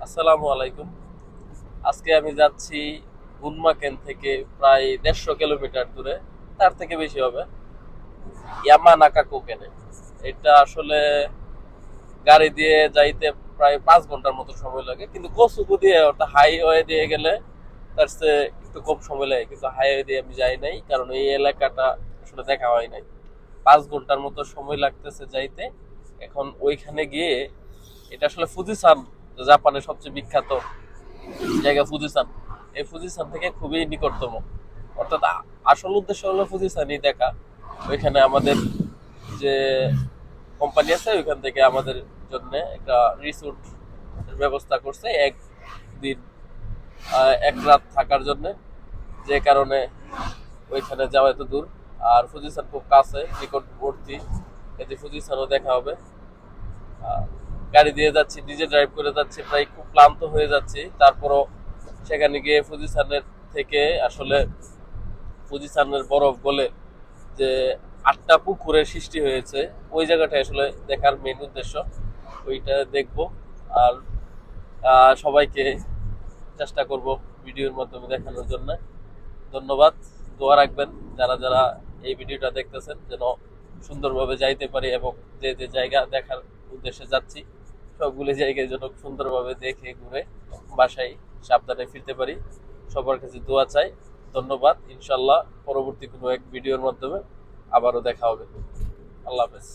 আসসালামু আলাইকুম। আজকে আমি যাচ্ছি গুনমাকেন থেকে প্রায় 150 কিলোমিটার দূরে, তার থেকে বেশি হবে, ইয়ামানাকা কোকেনে। এটা আসলে গাড়ি দিয়ে যাইতে প্রায় 5 ঘন্টার মতো সময় লাগে, কিন্তু কসুকু দিয়ে অর্থাৎ হাইওয়ে দিয়ে গেলে তার চেয়ে একটু কম সময় লাগে, কিন্তু হাইওয়ে দিয়ে আমি যাই নাই কারণ এই এলাকাটা আসলে দেখা হয় নাই। 5 ঘন্টার মতো সময় লাগতেছে যাইতে। এখন ওইখানে গিয়ে, এটা আসলে ফুজিসান, জাপানের সবচেয়ে বিখ্যাত জায়গা ফুজিসান। এই ফুজিসান থেকে খুবই নিকটতম, অর্থাৎ আসল উদ্দেশ্য হলো ফুজিসানই দেখা। ওইখানে আমাদের যে কোম্পানি আছে ওইখান থেকে আমাদের জন্য একটা রিসোর্ট ব্যবস্থা করছে, একদিন 1 রাত থাকার জন্য। যে কারণে ওইখানে যাওয়া এত দূর। আর ফুজিসান খুব কাছে, নিকটবর্তী, এতে ফুজিসানও দেখা হবে। আহ, গাড়ি দিয়ে যাচ্ছি, নিজে ড্রাইভ করে যাচ্ছি, প্রায় খুব ক্লান্ত হয়ে যাচ্ছি। তারপরও সেখানে গিয়ে ফুজিসানের থেকে আসলে ফুজিসানের বরফ গলে যে 8টা পুকুরের সৃষ্টি হয়েছে, ওই জায়গাটা আসলে দেখার মেন উদ্দেশ্য। ওইটা দেখব। আর সবাইকে চেষ্টা করব ভিডিওর মাধ্যমে দেখানোর জন্য। ধন্যবাদ। দোয়া রাখবেন যারা যারা এই ভিডিওটা দেখতেছেন, যেন সুন্দরভাবে যাইতে পারি এবং যে যে জায়গা দেখার উদ্দেশ্যে যাচ্ছি সবগুলি জায়গায় যেন সুন্দরভাবে দেখে ঘুরে বাসায় সাবধানে ফিরতে পারি। সবার কাছে দোয়া চাই। ধন্যবাদ। ইনশাল্লাহ পরবর্তী কোনো এক ভিডিওর মাধ্যমে আবারও দেখা হবে। আল্লাহ হাফেজ।